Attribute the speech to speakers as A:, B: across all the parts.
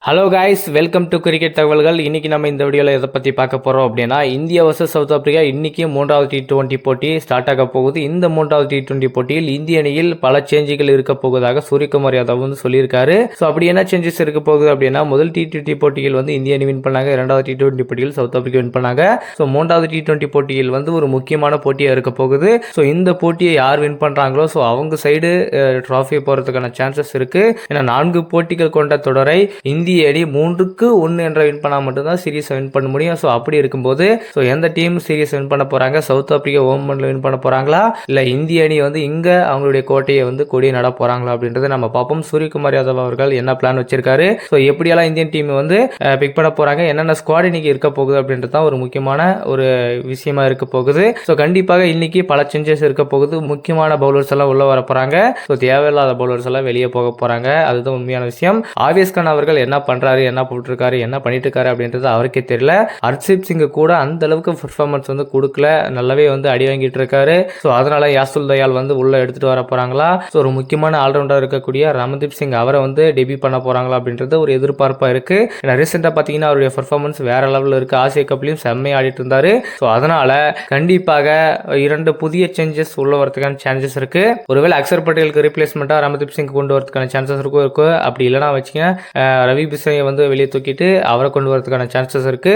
A: Hello guys, welcome to cricket தகவல்கள். இன்னைக்கு நம்ம இந்த வீடியோவில் எதை பற்றி பார்க்க போகிறோம் அப்படின்னா, இந்தியா வர்சஸ் சவுத் ஆப்பிரிக்கா இன்னைக்கு மூன்றாவது T20 போட்டி ஸ்டார்ட் ஆக போகுது. இந்த மூன்றாவது T20 போட்டியில் இந்திய அணியில் பல சேஞ்சுகள் இருக்க போவதாக சூரியகுமார் யாதவ் வந்து சொல்லியிருக்காரு. ஸோ அப்படி என்ன சேஞ்சஸ் இருக்க போகுது அப்படின்னா, முதல் T20 போட்டியில் வந்து இந்திய அணி வின் பண்ணாங்க. இரண்டாவது T20 போட்டியில் சவுத் ஆப்பிரிக்கா வின் பண்ணாங்க. ஸோ மூன்றாவது T20 போட்டியில் வந்து ஒரு முக்கியமான போட்டியாக இருக்க போகுது. ஸோ இந்த போட்டியை யார் வின் பண்ணுறாங்களோ ஸோ அவங்க சைடு ட்ராஃபி போகிறதுக்கான சான்சஸ் இருக்கு. ஏன்னா 4 போட்டிகள் கொண்ட தொடரை இந்திய அணி 3-1 என்ற வின் பண்ணால் மட்டும்தான் சீரீஸ் வின் பண்ண முடியும். ஸோ அப்படி இருக்கும்போது ஸோ எந்த டீம் சீரீஸ் வின் பண்ண போறாங்க? சவுத் ஆப்பிரிக்கா ஓமன்ல வின் பண்ண போறாங்களா, இல்ல இந்திய அணி வந்து இங்க அவங்களுடைய கோட்டையை வந்து கொடி நட போறாங்களா அப்படின்றத நம்ம பார்ப்போம். சூரியகுமார் யாதவ் அவர்கள் என்ன பிளான் வச்சிருக்காரு, ஸோ எப்படியெல்லாம் இந்தியன் டீம் வந்து பிக் பண்ண போறாங்க, என்னென்ன ஸ்குவாட் இன்னைக்கு இருக்க போகுது அப்படின்றது தான் ஒரு முக்கியமான ஒரு விஷயமா இருக்க போகுது. ஸோ கண்டிப்பாக இன்னைக்கு பல சேஞ்சஸ் இருக்க போகுது. முக்கியமான பவுலர்ஸ் எல்லாம் உள்ள வர போறாங்க. ஸோ தேவையில்லாத பவுலர்ஸ் எல்லாம் வெளியே போக போறாங்க. அதுதான் உண்மையான விஷயம். ஆவேஸ் கான் அவர்கள் என்ன பண்றாரு, என்ன போட்டிருக்காரு, என்ன பண்ணிட்டு இருக்காரு அப்படின்றது அவருக்கே தெரியல. ஹர்ஷிப் சிங் கூட அந்த அளவுக்கு பெர்ஃபார்மன்ஸ் வந்து கொடுக்கல, நல்லாவே வந்து அடி வாங்கிட்டு இருக்காரு. ஸோ அதனால யாசுல் தயால் வந்து உள்ள எடுத்துட்டு வர போறாங்களா, ஸோ ஒரு முக்கியமான ஆல்ரவுண்டர் இருக்கக்கூடிய ரமன்தீப் சிங் அவரை வந்து டெபியூ பண்ண போறாங்களா அப்படின்றது ஒரு எதிர்பார்ப்பா இருக்கு. ரீசெண்டா பாத்தீங்கன்னா அவருடைய பெர்ஃபார்மன்ஸ் வேற லெவலில் இருக்கு. ஆசிய கப்லையும் செம்மையா ஆடிட்டு இருந்தாரு. ஸோ அதனால கண்டிப்பாக 2 புதிய சேஞ்சஸ் உள்ள வரதுக்கான சான்சஸ் இருக்கு. ஒருவேளை அக்சர் பட்டேலுக்கு ரீப்ளேஸ்மெண்டா ரமன்தீப் சிங் கொண்டு வரதுக்கான சான்சஸ் இருக்கும். அப்படி இல்லைனா வச்சுங்க ரவி பிஸ்னாயை வந்து வெளியே தூக்கிட்டு அவரை கொண்டு வரதுக்கான சான்சஸ் இருக்கு.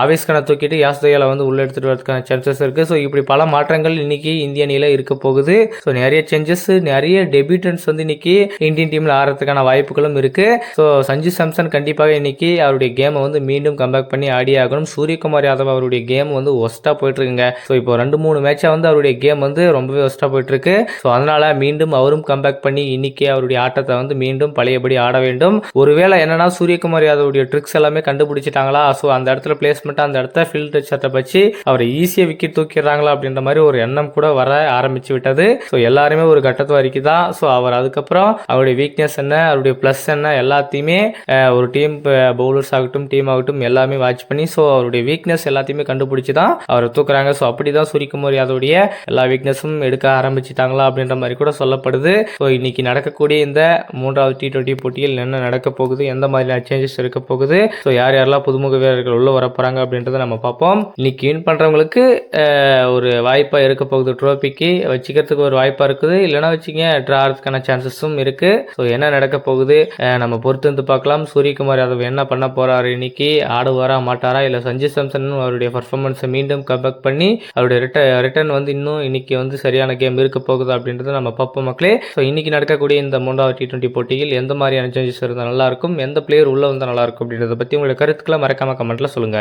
A: ஆவேஸ் கானை தூக்கிட்டு யாஸ் தயாலை வந்து உள்ள எடுத்துட்டு வரதுக்கான சான்சஸ் இருக்கு. ஸோ இப்படி பல மாற்றங்கள் இன்னைக்கு இந்திய அணியில இருக்க போகுது. ஸோ நிறைய சேஞ்சஸ், நிறைய டெபியூட்டன்ஸ் வந்து இன்னைக்கு இந்தியன் டீம்ல ஆடுறதுக்கான வாய்ப்புகளும் இருக்கு. ஸோ சஞ்சு சாம்சன் கண்டிப்பாக இன்னைக்கு அவருடைய கேமை வந்து மீண்டும் கம்பேக் பண்ணி ஆடி ஆகணும். சூரியகுமார் யாதவ் அவருடைய கேம் வந்து ஒஸ்டா போயிட்டு இருக்குங்க. ஸோ இப்போ 2-3 மேட்சா வந்து அவருடைய கேம் வந்து ரொம்பவே ஒஸ்டா போயிட்டு இருக்கு. ஸோ அதனால மீண்டும் அவரும் கம்பேக் பண்ணி இன்னைக்கு அவருடைய ஆட்டத்தை வந்து மீண்டும் பழையபடி ஆட வேண்டும். ஒருவேளை என்னன்னா சூரியகுமார் யாதவுடைய ட்ரிக்ஸ் எல்லாமே கண்டுபிடிச்சிட்டாங்களா, ஸோ அந்த இடத்துல பிளேஸ்மெண்ட், அந்த இடத்த ஃபீல்ட் டச்சத்தை வச்சு அவரை ஈஸியாக விக்கெட் தூக்கிடுறாங்களா அப்படின்ற மாதிரி ஒரு எண்ணம் கூட வர ஆரம்பிச்சு விட்டது. ஸோ எல்லாருமே ஒரு கட்டத்து வரைக்கும் தான். ஸோ அவர் அதுக்கப்புறம் அவருடைய வீக்னஸ் என்ன, அவருடைய பிளஸ் என்ன எல்லாத்தையுமே ஒரு டீம் பவுலர்ஸ் ஆகட்டும், டீம் ஆகட்டும் எல்லாமே வாட்ச் பண்ணி ஸோ அவருடைய வீக்னஸ் எல்லாத்தையுமே கண்டுபிடிச்சி தான் அவரை தூக்குறாங்க. ஸோ அப்படி தான் சூரியகுமார் யாதவுடைய எல்லா வீக்னஸும் எடுக்க ஆரம்பிச்சிட்டாங்களா அப்படின்ற மாதிரி கூட சொல்லப்படுது. ஸோ இன்னைக்கு நடக்கக்கூடிய இந்த 3வது T20 போட்டியில் என்ன நடக்க போகுது, எந்த மாதிரியான சேஞ்சஸ் இருக்க போகுது, ஸோ யார் யாரெல்லாம் புதுமுக வீரர்கள் உள்ள வர போறாங்க அப்படின்றத நம்ம பார்ப்போம். இன்னைக்கு வின் பண்றவங்களுக்கு ஒரு வாய்ப்பா இருக்க போகுது, ட்ரோபிக்கு வச்சுக்கிறதுக்கு ஒரு வாய்ப்பா இருக்குது. இல்லைன்னா வச்சுக்க ட்ரா ஆகிறதுக்கான சான்சஸும் இருக்கு. ஸோ என்ன நடக்க போகுது நம்ம பொறுத்து வந்து பார்க்கலாம். சூரியகுமார் யாதவ் என்ன பண்ண போறாரு, இன்னைக்கு ஆடுவாரா மாட்டாரா, இல்லை சஞ்சு சாம்சன் அவருடைய பர்ஃபார்மன்ஸை மீண்டும் கம்பேக் பண்ணி அவருடைய ரிட்டர்ன் வந்து இன்னும் இன்னைக்கு வந்து சரியான கேம் இருக்க போகுது அப்படின்றத நம்ம பார்ப்போம் மக்களே. ஸோ இன்னைக்கு நடக்கக்கூடிய இந்த 3வது T20 போட்டியில் எந்த மாதிரியான சேஞ்சஸ் இருந்தால் நல்லா இருக்கும், எந்த பிளேயர் உள்ள வந்து நல்லா இருக்கும் அப்படின்றத பத்தி உங்களுடைய கருத்துக்களை மறக்காம கமெண்ட்ல சொல்லுங்க.